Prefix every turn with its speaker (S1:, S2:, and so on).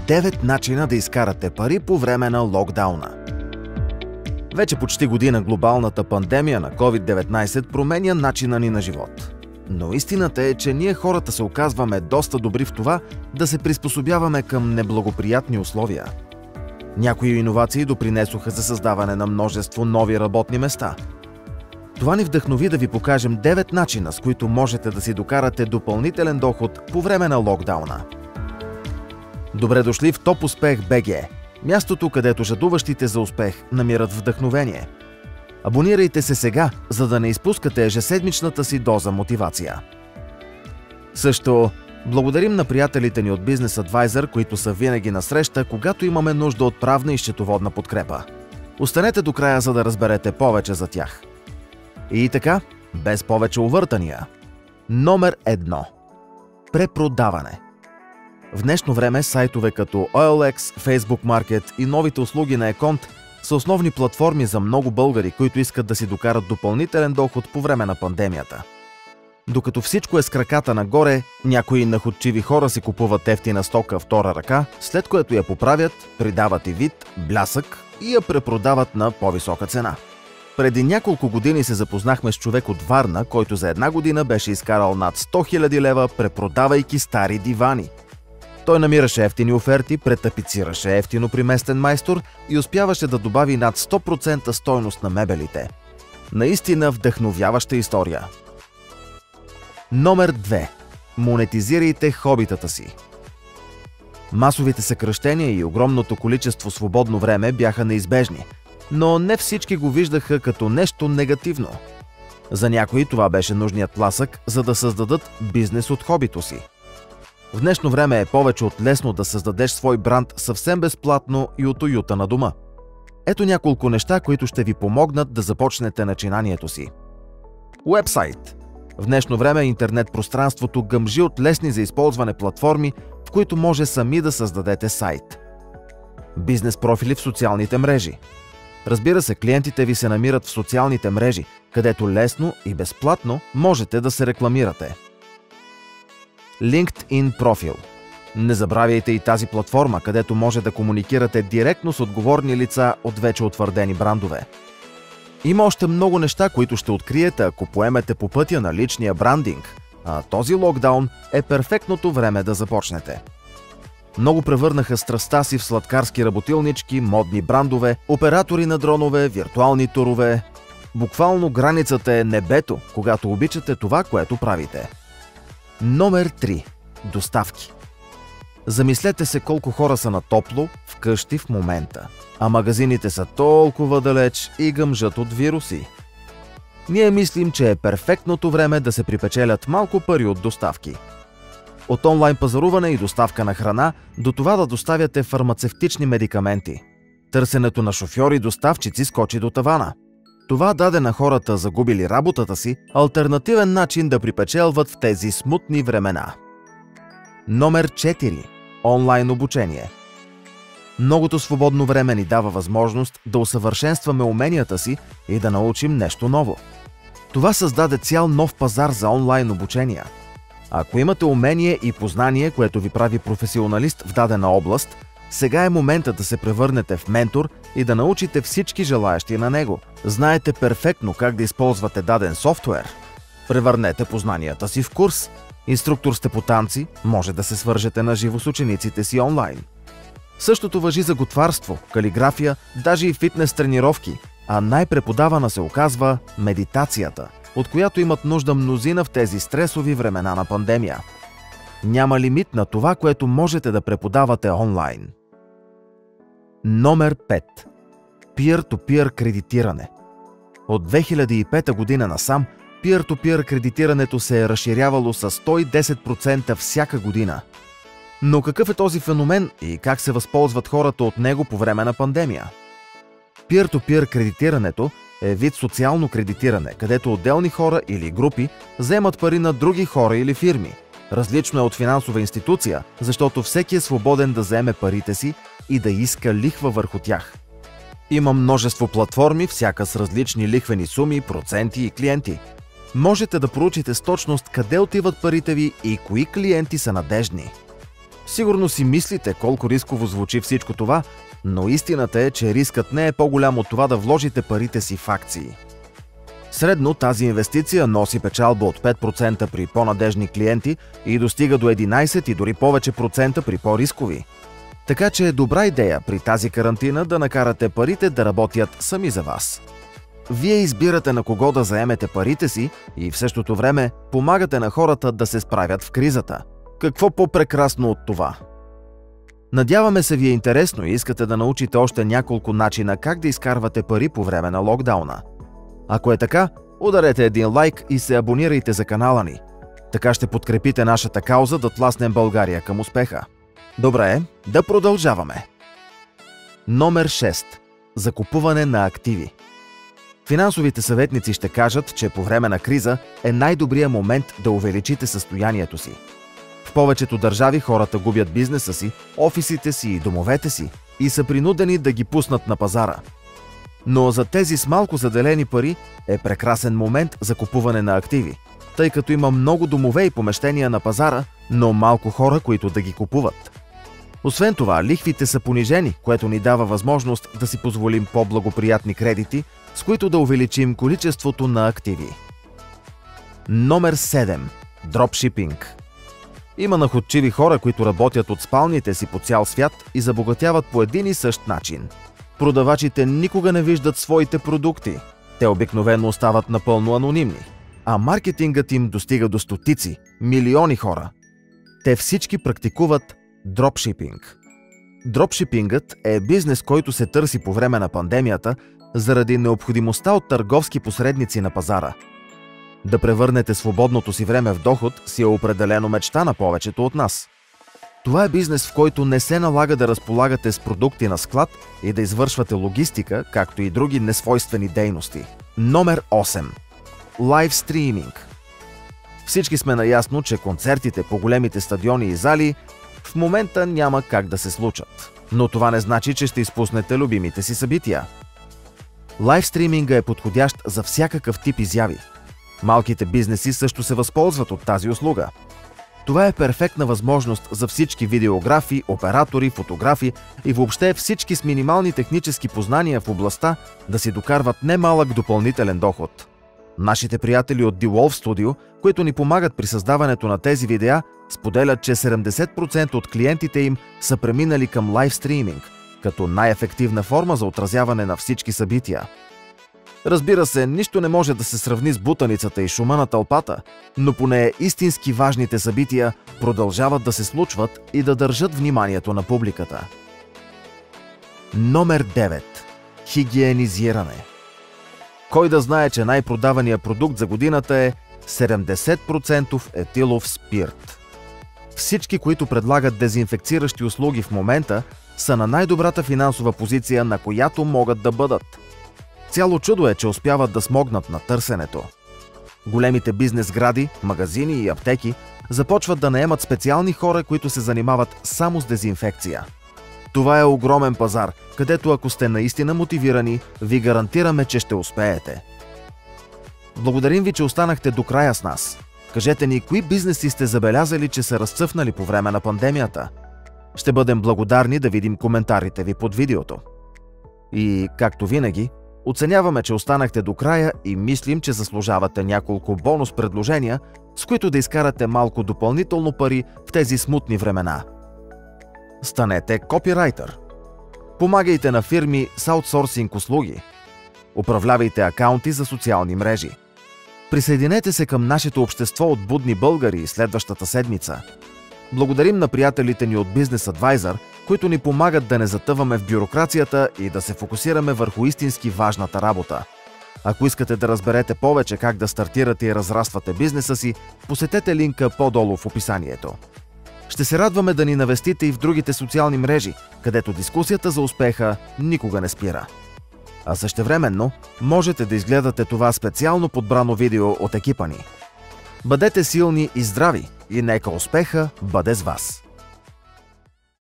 S1: 9 начина да изкарате пари по време на локдауна. Вече почти година глобалната пандемия на COVID-19 променя начина ни на живот. Но истината е, че ние хората се оказваме доста добри в това да се приспособяваме към неблагоприятни условия. Някои иновации допринесоха за създаване на множество нови работни места. Това ни вдъхнови да ви покажем 9 начина, с които можете да си докарате допълнителен доход по време на локдауна. Добре дошли в Топ Успех БГ, мястото, където жадуващите за успех намират вдъхновение. Абонирайте се сега, за да не изпускате ежеседмичната си доза мотивация. Също благодарим на приятелите ни от Business Advisor, които са винаги на среща, когато имаме нужда от правна и счетоводна подкрепа. Останете до края, за да разберете повече за тях. И така, без повече увъртания. Номер 1. Препродаване. В днешно време сайтове като OLX, Facebook Market и новите услуги на Еконт са основни платформи за много българи, които искат да си докарат допълнителен доход по време на пандемията. Докато всичко е с краката нагоре, някои находчиви хора си купуват ефтина стока втора ръка, след което я поправят, придават и вид, блясък и я препродават на по-висока цена. Преди няколко години се запознахме с човек от Варна, който за една година беше изкарал над 100 000 лева, препродавайки стари дивани. Той намираше ефтини оферти, претапицираше ефтино при местен майстор и успяваше да добави над 100% стойност на мебелите. Наистина вдъхновяваща история. Номер 2. Монетизирайте хобитата си. Масовите съкращения и огромното количество свободно време бяха неизбежни, но не всички го виждаха като нещо негативно. За някои това беше нужният тласък, за да създадат бизнес от хобито си. В днешно време е повече от лесно да създадеш свой бранд съвсем безплатно и от уюта на дома. Ето няколко неща, които ще ви помогнат да започнете начинанието си. Уебсайт. В днешно време интернет пространството гъмжи от лесни за използване платформи, в които може сами да създадете сайт. Бизнес профили в социалните мрежи. Разбира се, клиентите ви се намират в социалните мрежи, където лесно и безплатно можете да се рекламирате. LinkedIn профил. Не забравяйте и тази платформа, където може да комуникирате директно с отговорни лица от вече утвърдени брандове. Има още много неща, които ще откриете, ако поемете по пътя на личния брандинг, а този локдаун е перфектното време да започнете. Много превърнаха страстта си в сладкарски работилнички, модни брандове, оператори на дронове, виртуални турове. Буквално границата е небето, когато обичате това, което правите. Номер 3. Доставки. Замислете се колко хора са на топло вкъщи в момента, а магазините са толкова далеч и гъмжат от вируси. Ние мислим, че е перфектното време да се припечелят малко пари от доставки. От онлайн пазаруване и доставка на храна до това да доставяте фармацевтични медикаменти. Търсенето на шофьори и доставчици скочи до тавана. Това даде на хората, загубили работата си, алтернативен начин да припечелват в тези смутни времена. Номер 4. Онлайн обучение. Многото свободно време ни дава възможност да усъвършенстваме уменията си и да научим нещо ново. Това създаде цял нов пазар за онлайн обучения. Ако имате умение и познание, което ви прави професионалист в дадена област, сега е момента да се превърнете в ментор и да научите всички желаящи на него. Знаете перфектно как да използвате даден софтуер. Превърнете познанията си в курс. Инструктор сте по танци, може да се свържете на живо с учениците си онлайн. Същото важи за готварство, калиграфия, даже и фитнес тренировки, а най-преподавана се оказва медитацията, от която имат нужда мнозина в тези стресови времена на пандемия. Няма лимит на това, което можете да преподавате онлайн. Номер 5. Peer-to-peer кредитиране. От 2005 година насам, peer-to-peer кредитирането се е разширявало с 110% всяка година. Но какъв е този феномен и как се възползват хората от него по време на пандемия? Peer-to-peer кредитирането е вид социално кредитиране, където отделни хора или групи вземат пари на други хора или фирми. Различно е от финансова институция, защото всеки е свободен да вземе парите си и да иска лихва върху тях. Има множество платформи, всяка с различни лихвени суми, проценти и клиенти. Можете да проучите с точност къде отиват парите ви и кои клиенти са надеждни. Сигурно си мислите колко рисково звучи всичко това, но истината е, че рискът не е по-голям от това да вложите парите си в акции. Средно тази инвестиция носи печалба от 5% при по-надежни клиенти и достига до 11 и дори повече процента при по-рискови. Така че е добра идея при тази карантина да накарате парите да работят сами за вас. Вие избирате на кого да заемете парите си и в същото време помагате на хората да се справят в кризата. Какво по-прекрасно от това? Надяваме се ви е интересно и искате да научите още няколко начина как да изкарвате пари по време на локдауна. Ако е така, ударете един лайк и се абонирайте за канала ни. Така ще подкрепите нашата кауза да тласнем България към успеха. Добре, да продължаваме. Номер 6. Закупуване на активи. Финансовите съветници ще кажат, че по време на криза е най-добрият момент да увеличите състоянието си. В повечето държави хората губят бизнеса си, офисите си и домовете си и са принудени да ги пуснат на пазара. Но за тези с малко заделени пари е прекрасен момент за купуване на активи, тъй като има много домове и помещения на пазара, но малко хора, които да ги купуват. Освен това, лихвите са понижени, което ни дава възможност да си позволим по-благоприятни кредити, с които да увеличим количеството на активи. Номер 7. Дропшипинг. Има находчиви хора, които работят от спалните си по цял свят и забогатяват по един и същ начин. Продавачите никога не виждат своите продукти. Те обикновено остават напълно анонимни, а маркетингът им достига до стотици, милиони хора. Те всички практикуват дропшипинг. Дропшипингът е бизнес, който се търси по време на пандемията заради необходимостта от търговски посредници на пазара. Да превърнете свободното си време в доход си е определено мечта на повечето от нас. Това е бизнес, в който не се налага да разполагате с продукти на склад и да извършвате логистика, както и други несвойствени дейности. Номер 8. Лайвстриминг. Всички сме наясно, че концертите по големите стадиони и зали в момента няма как да се случат. Но това не значи, че ще изпуснете любимите си събития. Лайвстриминга е подходящ за всякакъв тип изяви. Малките бизнеси също се възползват от тази услуга. Това е перфектна възможност за всички видеографи, оператори, фотографи и въобще всички с минимални технически познания в областта да си докарват немалък допълнителен доход. Нашите приятели от The Wolf Studio, които ни помагат при създаването на тези видеа, споделят, че 70% от клиентите им са преминали към лайвстриминг, като най-ефективна форма за отразяване на всички събития. Разбира се, нищо не може да се сравни с бутаницата и шума на тълпата, но поне истински важните събития продължават да се случват и да държат вниманието на публиката. Номер 9. Хигиенизиране. Кой да знае, че най-продаваният продукт за годината е 70% етилов спирт. Всички, които предлагат дезинфекциращи услуги в момента, са на най-добрата финансова позиция, на която могат да бъдат. Цяло чудо е, че успяват да смогнат на търсенето. Големите бизнес гради, магазини и аптеки започват да наемат специални хора, които се занимават само с дезинфекция. Това е огромен пазар, където ако сте наистина мотивирани, ви гарантираме, че ще успеете. Благодарим ви, че останахте до края с нас. Кажете ни, кои бизнеси сте забелязали, че са разцъфнали по време на пандемията. Ще бъдем благодарни да видим коментарите ви под видеото. И, както винаги, оценяваме, че останахте до края и мислим, че заслужавате няколко бонус предложения, с които да изкарате малко допълнително пари в тези смутни времена. Станете копирайтър. Помагайте на фирми с аутсорсинг услуги. Управлявайте акаунти за социални мрежи. Присъединете се към нашето общество от будни българи следващата седмица. Благодарим на приятелите ни от Business Advisor, които ни помагат да не затъваме в бюрокрацията и да се фокусираме върху истински важната работа. Ако искате да разберете повече как да стартирате и разраствате бизнеса си, посетете линка по-долу в описанието. Ще се радваме да ни навестите и в другите социални мрежи, където дискусията за успеха никога не спира. А същевременно можете да изгледате това специално подбрано видео от екипа ни. Бъдете силни и здрави и нека успеха бъде с вас!